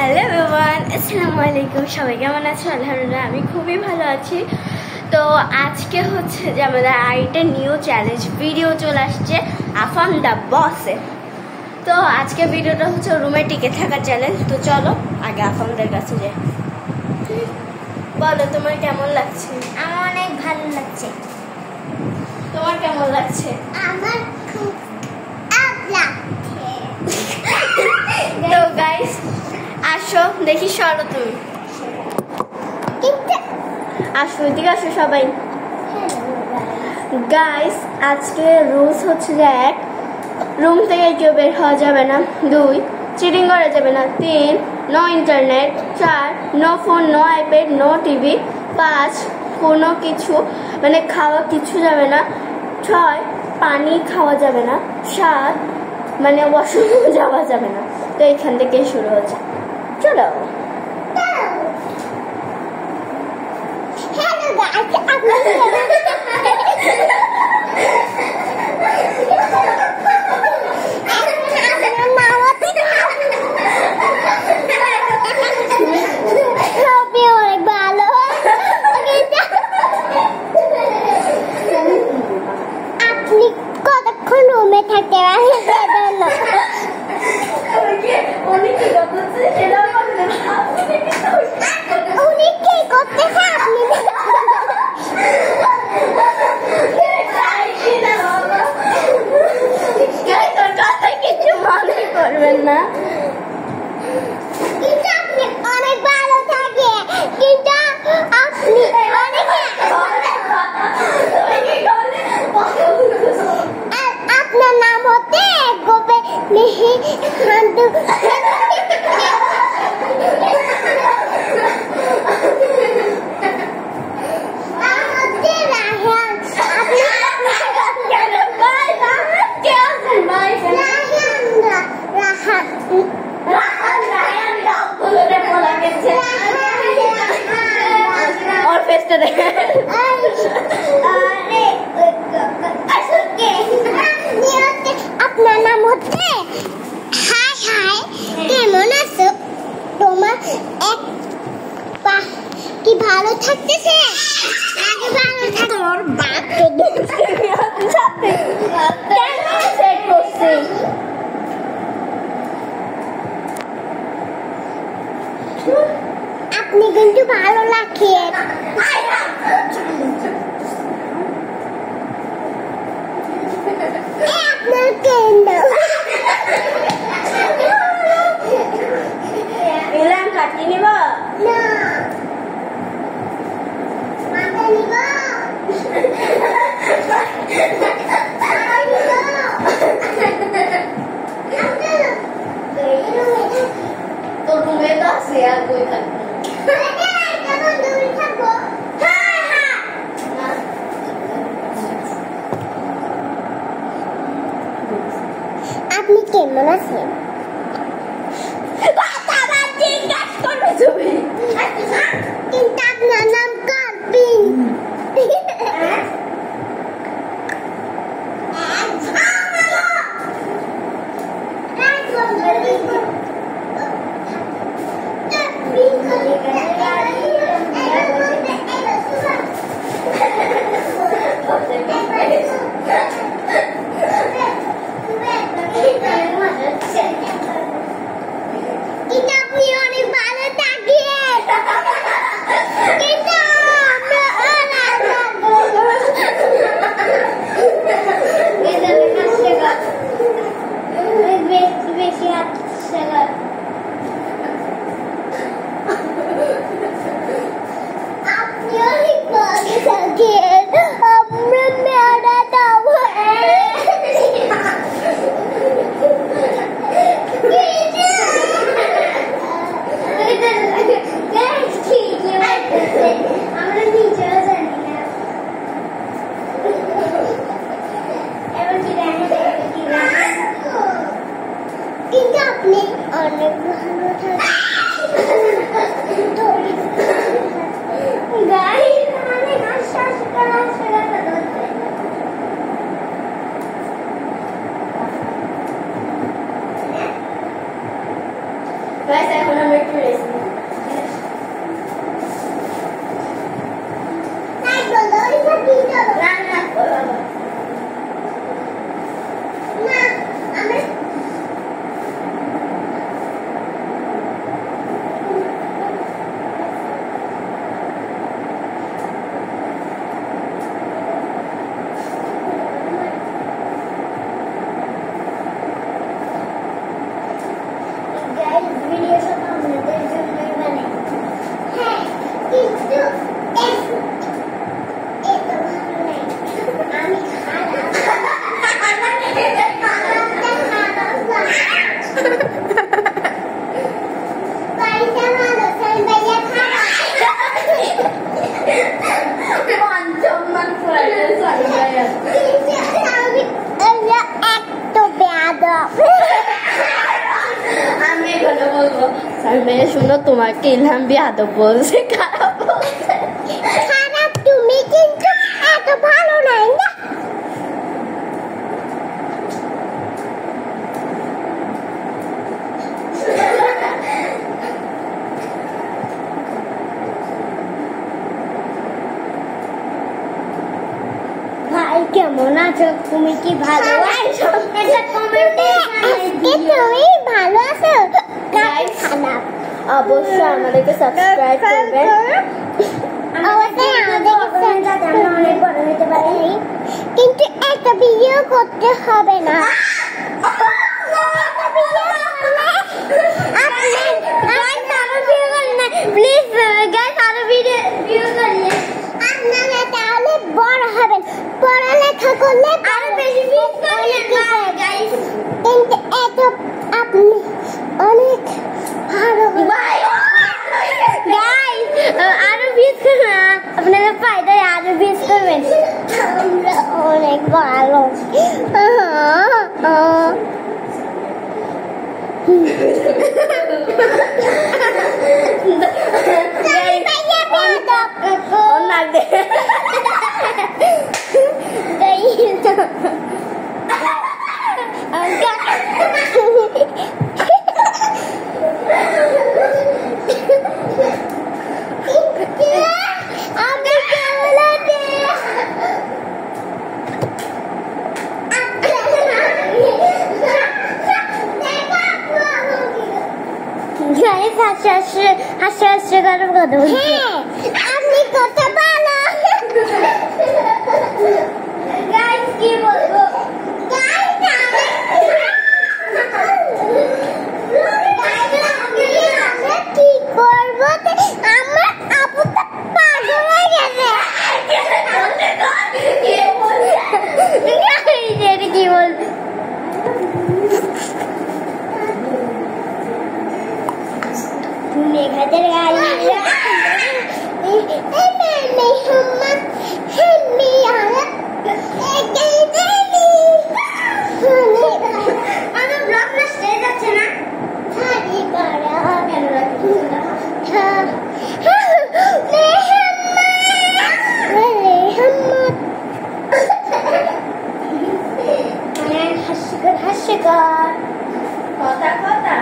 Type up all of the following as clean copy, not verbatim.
Hello everyone, আসসালামু আলাইকুম। সবাই কেমন আছো? আলহামদুলিল্লাহ আমি খুবই ভালো আছি। তো আজকে হচ্ছে যে আমাদের আরেকটা নিউ চ্যালেঞ্জ ভিডিও চলে আসছে আফাম দ্য বসে। তো আজকে ভিডিওটা হচ্ছে রুমে টিকে থাকা চ্যালেঞ্জ। তো চলো আগে আফামদের কাছে যাই। বলো তোমার কেমন লাগছে? আমার অনেক ভালো লাগছে। তোমার কেমন লাগছে? আমার খুব লাগছে। তো গাইস আসো দেখি, সরো তুমি, আসো এদিকে আসো সবাই। গাইস আজকে রুলস হচ্ছে যে 1, রুম থেকে কেউ বের হওয়া যাবে না। 2, চিটিং করা যাবে না। 3, no internet. 4, no phone, no iPad, no TV. 5, কোনো কিছু মানে খাওয়া কিছু যাবে না। 6, পানি খাওয়া যাবে না। 7, মানে ওয়াশরুম যাওয়া যাবে না। তো এখান থেকে শুরু হচ্ছে, চলো। আপনি কতক্ষণ রুমে থাকতে উনি কি করতেছে? আপনি কিছু মনে করবেন না। কিন্তু আপনি অনেক ভালো থাকে, কিন্তু আপনি অনেক আপনার নাম হতে গোপে মিহি হান্ডু। और फेस्टा देखे আপনার নাম হচ্ছে হাই হাই, কেমন আছো? তোমার এক কি ভালো থাকতেছে? আগে ভালো থাক। তোর বাপ তো দেখছে সাথে কেন সেট করছিস? আপনি কিন্তু ভালো লাগে। আপনার কেন এলাম কাটিয়ে নিব না মাথা নিব তোর রুমে তো আছে আর কই থাকবে। আপনি কেমন আছেন? কিন্তু আপনার নাম কার্পিন। আমি একটু রেস্ট নিই। না না শুনো তোমাকে ইলহাম বিয়াদব বলছে খারাপ বলছে খারাপ তুমি কিন্তু এত ভালো নাই না ভাই কেমন আছো তুমি কি ভালো আছো এটা কমেন্টে তুমি ভালো আছো গাইস খারাপ অবশ্যই আমাদেরকে সাবস্ক্রাইব করবেন অবশ্যই আমাদেরকে অনেক বড় হতে পারি কিন্তু একটা ভিডিও করতে হবে না প্লিজ গাইস আরো ভিডিও করিয়ে আপনারা তাহলে বড় হবেন পড়ালেখা করলে আরো বেশি ভিউজ করিয়ে গাইস কিন্তু এত আপনি অনেক ভালো গাইস আরো ভিউজ করুন আপনাদের ফায়দায় আরো ভিউজ করবেন আমরা অনেক ভালো হাসি করে কথা বলছি আপনি কথা বলো গাইস কি বলবো কি করবো আমার আপু তো পাগল হয়ে গেছে কি বলবো মেঘাদের গাড়ি হাস্যকর কথা কথা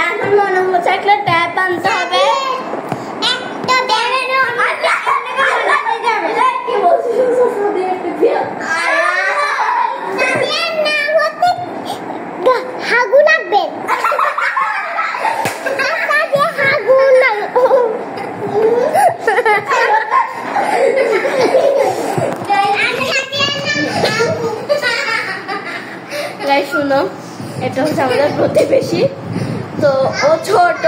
এখন মনে হচ্ছে একটা ট্যাপ আনতে হবে হাগু লাগবে শুনো এটা হচ্ছে আমাদের প্রতিবেশী তো ও ছোট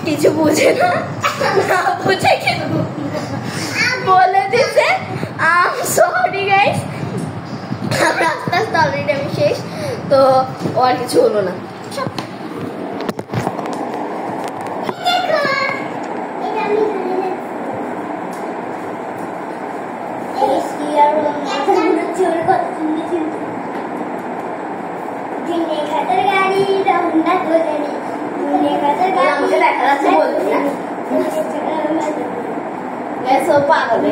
কিছু বুঝে না বুঝে কিন্তু বলে দিছে সরি গাইস আমরা আস্তে আস্তে অলরেডি আমি শেষ তো ও আর কিছু হলো না এসো পাগল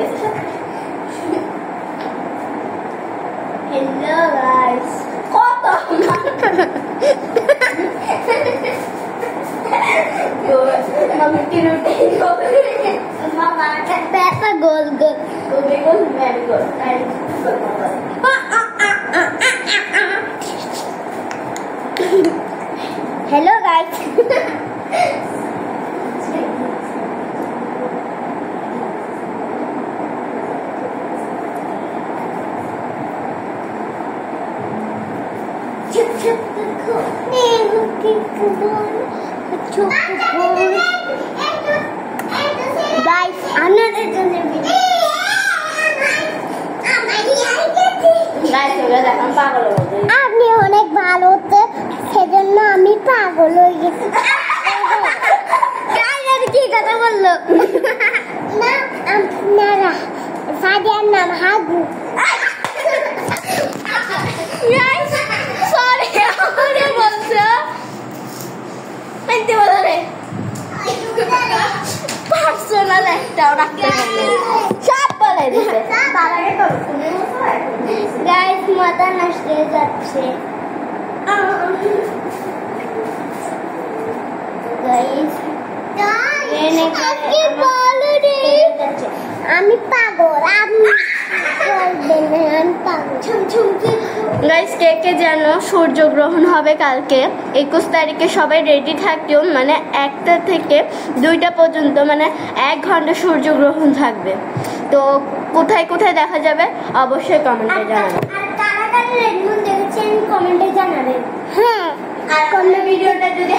হ্যালো গাইস কত Mami tidur Mama Peppa goal goal. Goal goal very good. Hello guys. Guys, another আপনি অনেক ভালো হতে সেজন্য আমি পাগল হয়ে গেছি কি কথা বললো না আপনারা সাদিয়ার নাম হাগু সরি আমারে বলছো এতে বলো রে পার্সোনাল একটাও রাখতে পারলে সব বলে দিছে বাবারে তো গাইস মাথা নষ্ট হয়ে যাচ্ছে গাইস আমি পাগল গাইস কে যেন সূর্যগ্রহণ হবে কালকে 21 তারিখে সবাই রেডি থাকিও মানে 1টা থেকে 2টা পর্যন্ত মানে 1 ঘন্টা সূর্যগ্রহণ থাকবে তো কোথায় কোথায় দেখা যাবে অবশ্যই কমেন্টে জানাবেন আর কারা কারা রেড মুন দেখেছেন কমেন্টে জানাবেন হ্যাঁ আর কোন ভিডিওটা যদি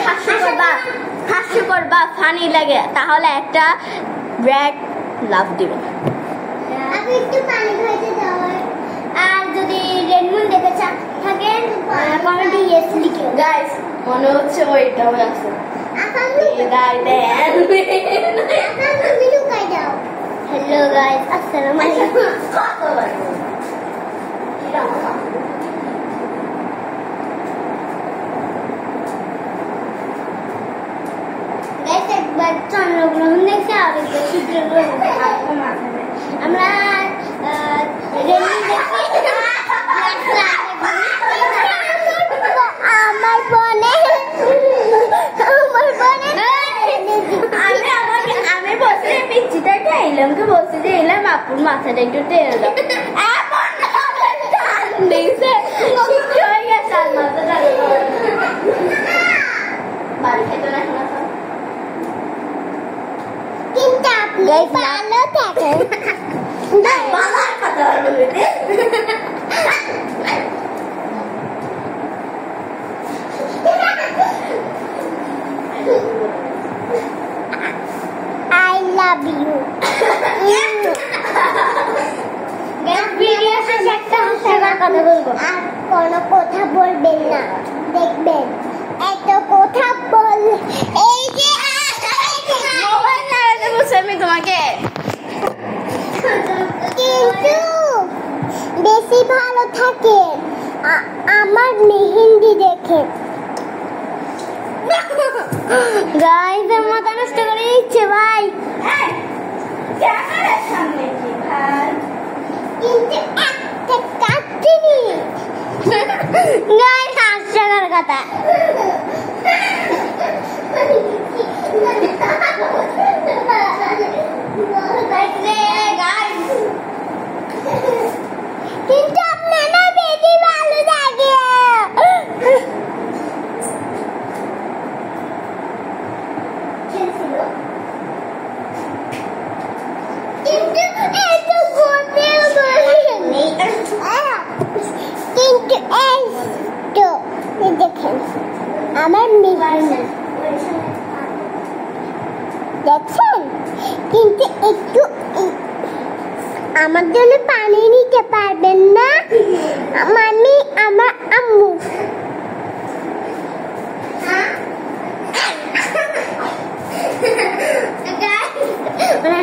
হাস্যকর বা ফানি লাগে তাহলে একটা ব্র্যাক লাভ দিবেন আপনি একটু পানি খাইতে দাও আর যদি রেড মুন দেখে থাকেন কমেন্টে ইয়েস লিখো গাইস মনে হচ্ছে ওইটাও আছে হ্যালো গাইস আসসালামু আলাইকুম গাইস একবার চন্দ্রগ্রহণ দেখছি আর একবার সূর্যগ্রহণ আমরা আমার বনে আমি বসে পিচ্ছিটা খাইলাম কে বসে যে এলাম আপুর মাথাটা একটু টেনে দাও হয়ে গেছে আর মাথাটা বাড়ি খেতে না কিন্তু আপনি ভালো থাকেন I love you. আর কোনো কথা বলবেন না দেখবেন এত কথা বল এই যে মোবাইল নাড়াতে বসে আমি তোমাকে কিন্তু বেশি ভালো থাকে আমার মেহেন্দি দেখে গাইস মাথা নষ্ট করে দিচ্ছে ভাই ক্যামেরার সামনে কি ভাই কিন্তু একটা কাটনি গাইস হাস্যকর কথা কিন্তু আপনারা বেশি ভালো লাগে কিন্তু এত করতে কিন্তু এই তো দেখেন আমার মেহেন্দি দেখছেন কিন্তু একটু আমার জন্য পানি নিতে পারবেন না আমি আমার আম্মু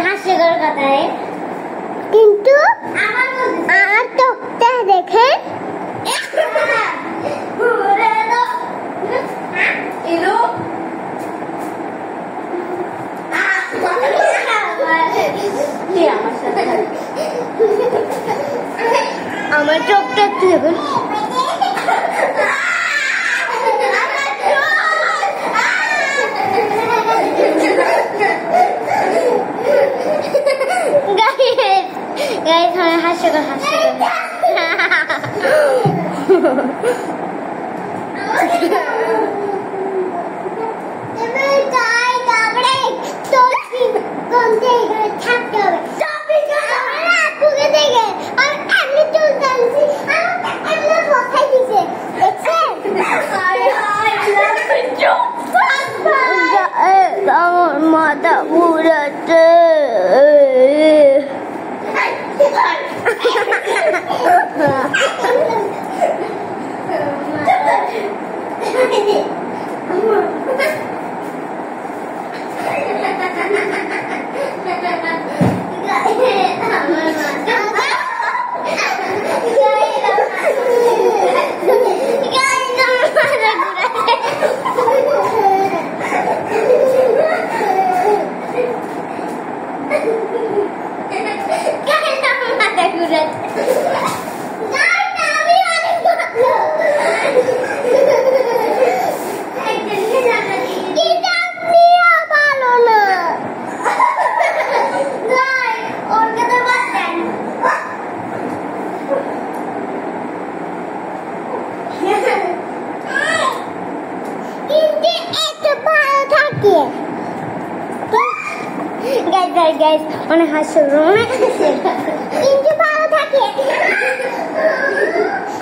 হাস্যকর কথা কিন্তু আমার চোখটা দেখেন চোখটা একটু দেখুন। গাইস হাস্যকর আমার মাথা ঘুরাচ্ছে। Guys, অনেক হাসি কিন্তু ভালো থাকে,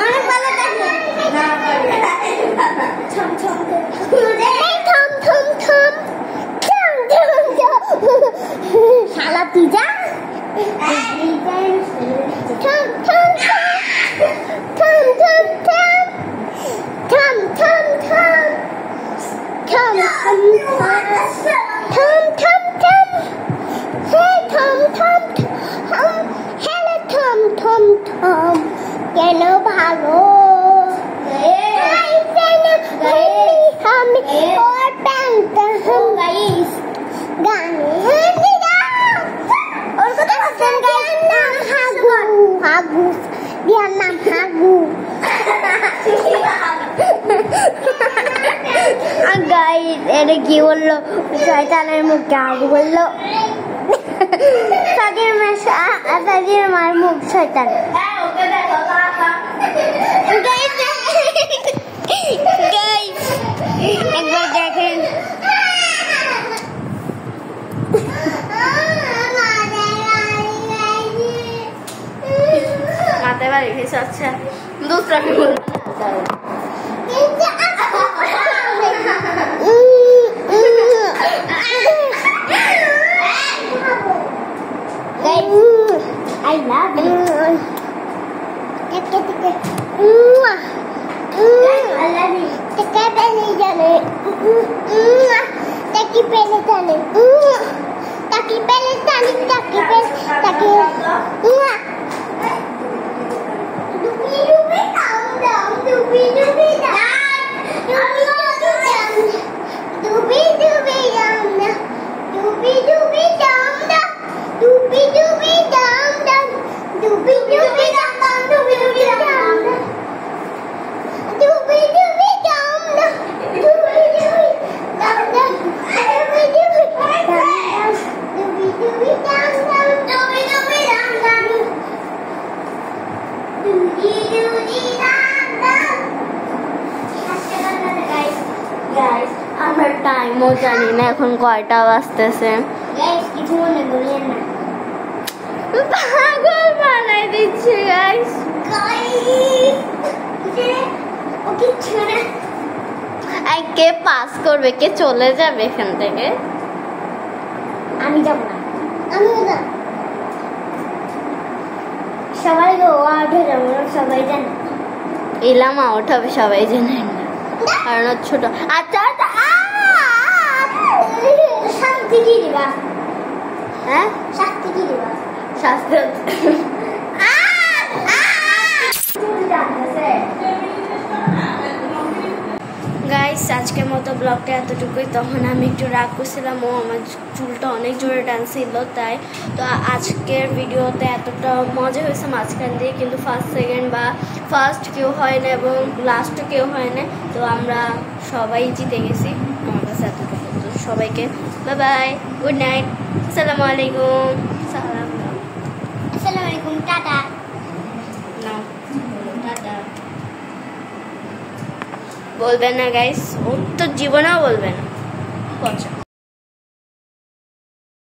অনেক ভালো থাকে। শালা পিজা কেন ভালো এটা কি বললো? শয়তানের মুখে আগু বললো। সাজির মার মুখ শয়তান। একবার দেখেন माते वाली के साथ अच्छा दूसरा भी बोल I love you. I love you. Take pele jane. Take pele jane. Take pele jane. Take pele. Take. Dubi down down. Dubi down. Dubi down. Dubi down down. Dubi down down. Dubi down down. Dubi down down. Dubi down down. Dubi down down. Dubi down down. Dubi down down. Guys আমরা টাইমও জানি না এখন কয়টা বাজতেছে। Guys কিছু মনে করিয়েন না, পাগল বানাই দিচ্ছে গাইস। ওকে ছেড়ে কে পাস করবে, কে চলে যাবে এখান থেকে? আমি যাব না, আমিও না। সবাই আউট হয়ে যাবো, সবাই জানে। ইলাম আউট হবে সবাই জানে না, কারণ ছোট। আচ্ছা শাস্তি কি দিবা? হ্যাঁ শাস্তি কি দিবা? শাস্তি গাইস আজকের মতো ব্লগটা এতটুকুই। তখন আমি একটু রাগ করছিলাম, ও আমার চুলটা অনেক জোরে টানছিল তাই। তো আজকের ভিডিওতে এতটা মজা হয়েছে মাঝখান দিয়ে, কিন্তু ফার্স্ট সেকেন্ড বা ফার্স্ট কেউ হয় না এবং লাস্টও কেউ হয় না। তো আমরা সবাই জিতে গেছি, আমার কাছে এতটুকু। তো সবাইকে বাই বাই, গুড নাইট, আসসালামু আলাইকুম। আসসালামু আলাইকুম, টাটা। টাটা বলবেন না গাইস, ও তো জীবনেও বলবে না।